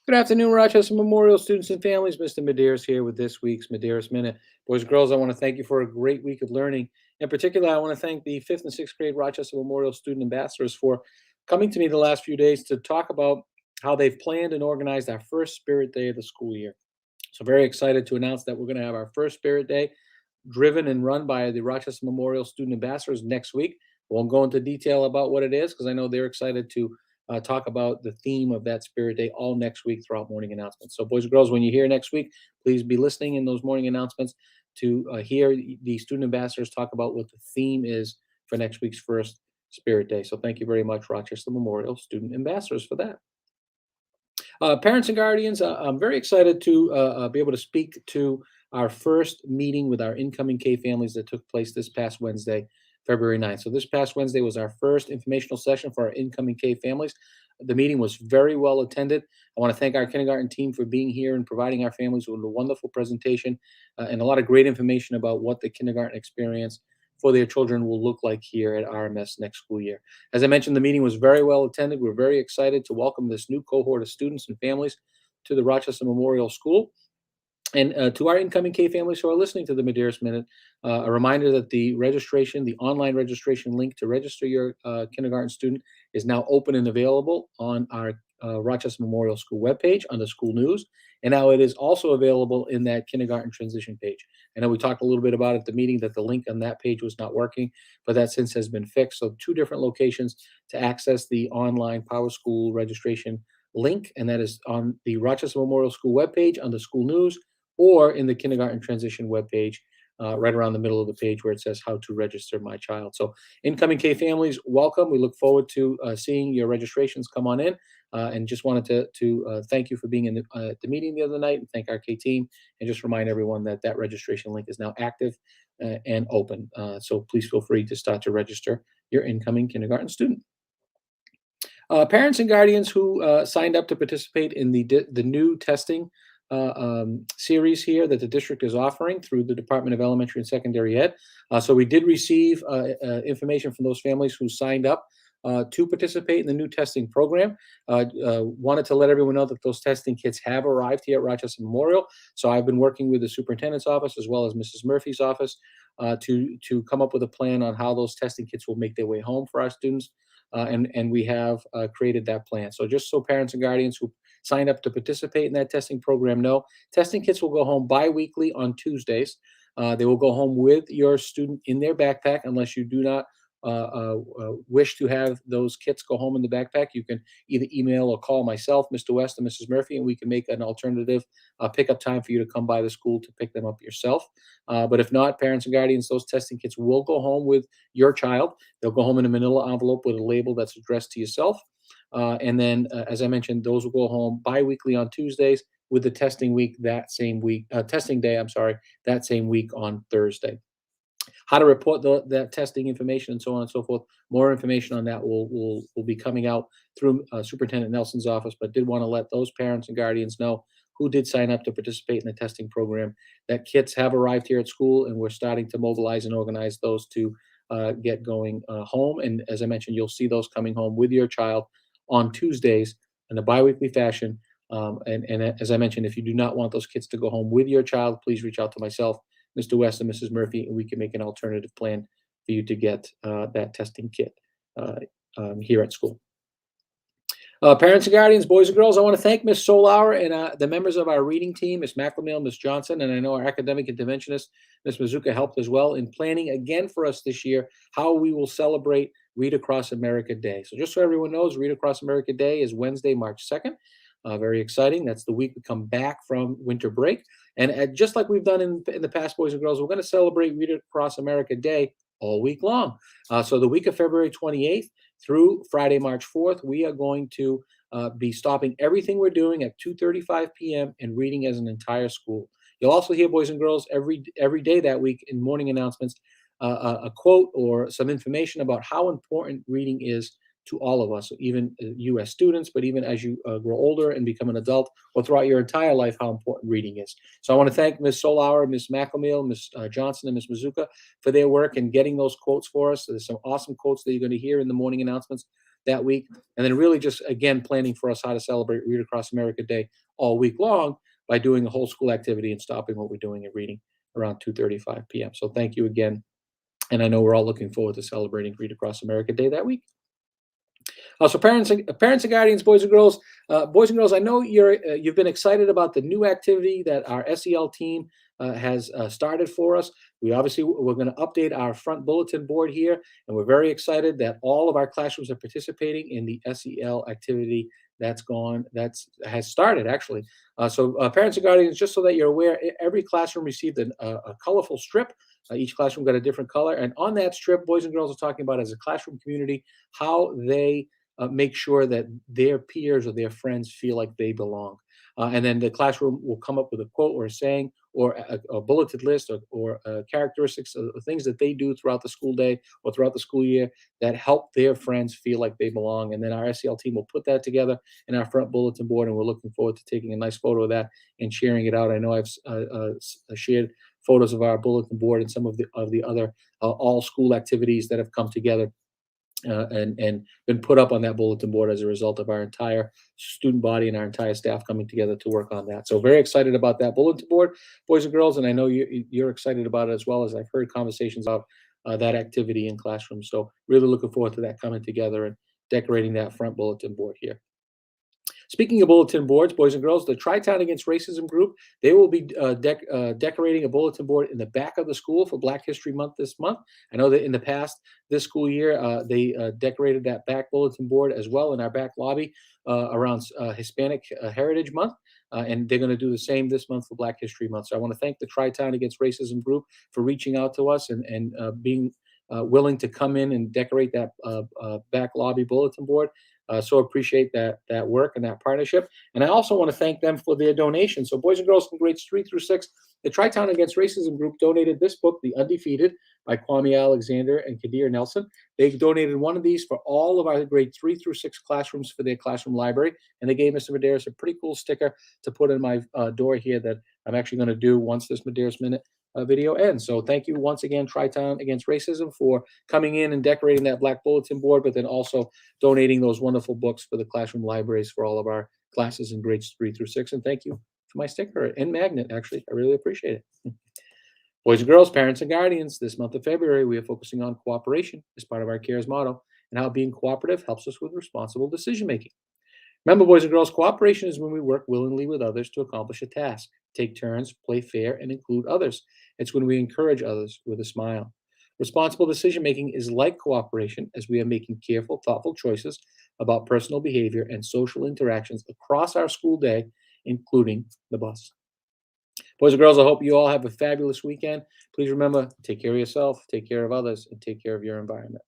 Good afternoon, Rochester Memorial students and families. Mr. Medeiros here with this week's Medeiros Minute. Boys and girls, I want to thank you for a great week of learning. In particular, I want to thank the fifth and sixth grade Rochester Memorial student ambassadors for coming to me the last few days to talk about how they've planned and organized our first Spirit Day of the school year. So, very excited to announce that we're going to have our first Spirit Day driven and run by the Rochester Memorial Student Ambassadors next week. Won't go into detail about what it is because I know they're excited to talk about the theme of that Spirit Day all next week throughout morning announcements. So, boys and girls, when you hear next week, please be listening in those morning announcements to hear the student ambassadors talk about what the theme is for next week's first Spirit Day. So, thank you very much, Rochester Memorial Student Ambassadors, for that. Parents and guardians, I'm very excited to be able to speak to our first meeting with our incoming K families that took place this past Wednesday, February 9th. So, this past Wednesday was our first informational session for our incoming K families. The meeting was very well attended. I want to thank our kindergarten team for being here and providing our families with a wonderful presentation and a lot of great information about what the kindergarten experience for their children will look like here at RMS next school year. As I mentioned, the meeting was very well attended. We're very excited to welcome this new cohort of students and families to the Rochester Memorial School. And to our incoming K families who are listening to the Medeiros Minute, a reminder that the online registration link to register your kindergarten student is now open and available on our Rochester Memorial School webpage under school news. And now it is also available in that kindergarten transition page. I know we talked a little bit about at the meeting that the link on that page was not working, but that since has been fixed. So, two different locations to access the online Power School registration link, and that is on the Rochester Memorial School webpage under school news or in the kindergarten transition webpage, right around the middle of the page where it says how to register my child. So, incoming K families, welcome. We look forward to seeing your registrations come on in. And just wanted to thank you for being in the meeting the other night and thank our K team and just remind everyone that that registration link is now active and open. So please feel free to start to register your incoming kindergarten student. Parents and guardians who signed up to participate in the new testing series here that the district is offering through the Department of Elementary and Secondary Ed. So we did receive information from those families who signed up to participate in the new testing program. Wanted to let everyone know that those testing kits have arrived here at Rochester Memorial. So I've been working with the superintendent's office as well as Mrs. Murphy's office to come up with a plan on how those testing kits will make their way home for our students. And we have created that plan. So just so parents and guardians who signed up to participate in that testing program know, testing kits will go home bi-weekly on Tuesdays. They will go home with your student in their backpack unless you do not wish to have those kits go home in the backpack. You can either email or call myself, Mr. West, and Mrs. Murphy, and we can make an alternative pickup time for you to come by the school to pick them up yourself. But if not, parents and guardians, those testing kits will go home with your child. They'll go home in a manila envelope with a label that's addressed to yourself. And then, as I mentioned, those will go home bi-weekly on Tuesdays with the testing testing day, that same week on Thursday. How to report that testing information and so on and so forth. More information on that will be coming out through Superintendent Nelson's office, but did want to let those parents and guardians know who did sign up to participate in the testing program that kits have arrived here at school, and we're starting to mobilize and organize those to get going home. And as I mentioned, you'll see those coming home with your child on Tuesdays in a biweekly fashion. And as I mentioned, if you do not want those kits to go home with your child, please reach out to myself, Mr. West, and Mrs. Murphy, and we can make an alternative plan for you to get that testing kit here at school. Parents and guardians, boys and girls, I want to thank Ms. Solauer and the members of our reading team, Ms. McLemore, Ms. Johnson, and I know our academic interventionist, Ms. Mizuka, helped as well in planning again for us this year how we will celebrate Read Across America Day. So just so everyone knows, Read Across America Day is Wednesday, March 2nd. Very exciting. That's the week we come back from winter break. And just like we've done in the past, boys and girls, we're going to celebrate Read Across America Day all week long. So the week of February 28th through Friday, March 4th, we are going to be stopping everything we're doing at 2:35 p.m. and reading as an entire school. You'll also hear, boys and girls, every day that week in morning announcements, a quote or some information about how important reading is to all of us, even you as students, but even as you grow older and become an adult or throughout your entire life, how important reading is. So I want to thank Ms. Solauer, Ms. McElmeal, Ms. Johnson, and Ms. Mizuka for their work in getting those quotes for us. So there's some awesome quotes that you're going to hear in the morning announcements that week. And then really just, again, planning for us how to celebrate Read Across America Day all week long by doing a whole school activity and stopping what we're doing and reading around 2:35 p.m. So thank you again. And I know we're all looking forward to celebrating Read Across America Day that week. So parents and guardians, boys and girls, I know you've been excited about the new activity that our SEL team has started for us. We're going to update our front bulletin board here, and we're very excited that all of our classrooms are participating in the SEL activity that's has started actually. Parents and guardians, just so that you're aware, every classroom received a colorful strip. Each classroom got a different color, and on that strip, boys and girls are talking about as a classroom community how they make sure that their peers or their friends feel like they belong. And then the classroom will come up with a quote or a saying or a bulleted list or characteristics of things that they do throughout the school day or throughout the school year that help their friends feel like they belong. And then our SEL team will put that together in our front bulletin board, and we're looking forward to taking a nice photo of that and sharing it out. I know I've shared photos of our bulletin board and some of the other all school activities that have come together and been put up on that bulletin board as a result of our entire student body and our entire staff coming together to work on that. So very excited about that bulletin board, boys and girls, and I know you're excited about it as well, as I've heard conversations about that activity in classrooms. So really looking forward to that coming together and decorating that front bulletin board here. Speaking of bulletin boards, boys and girls, the Tri-Town Against Racism group, they will be decorating a bulletin board in the back of the school for Black History Month this month. I know that in the past, this school year, they decorated that back bulletin board as well in our back lobby around Hispanic Heritage Month. And they're going to do the same this month for Black History Month. So I want to thank the Tri-Town Against Racism group for reaching out to us and being willing to come in and decorate that back lobby bulletin board. So appreciate that work and that partnership. And I also want to thank them for their donation. So boys and girls from grades 3 through 6, the Tri-Town Against Racism group donated this book, The Undefeated, by Kwame Alexander and Kadir Nelson. They donated one of these for all of our grade 3 through 6 classrooms for their classroom library. And they gave Mr. Medeiros a pretty cool sticker to put in my door here that I'm actually going to do once this Medeiros Minute video ends. So thank you once again, Tri-Town Against Racism, for coming in and decorating that black bulletin board, but then also donating those wonderful books for the classroom libraries for all of our classes in grades 3 through 6. And thank you for my sticker and magnet, actually. I really appreciate it. Boys and girls, parents and guardians, this month of February, we are focusing on cooperation as part of our CARES motto and how being cooperative helps us with responsible decision making. Remember, boys and girls, cooperation is when we work willingly with others to accomplish a task, take turns, play fair, and include others. It's when we encourage others with a smile. Responsible decision making is like cooperation, as we are making careful, thoughtful choices about personal behavior and social interactions across our school day, including the bus. Boys and girls, I hope you all have a fabulous weekend. Please remember, take care of yourself, take care of others, and take care of your environment.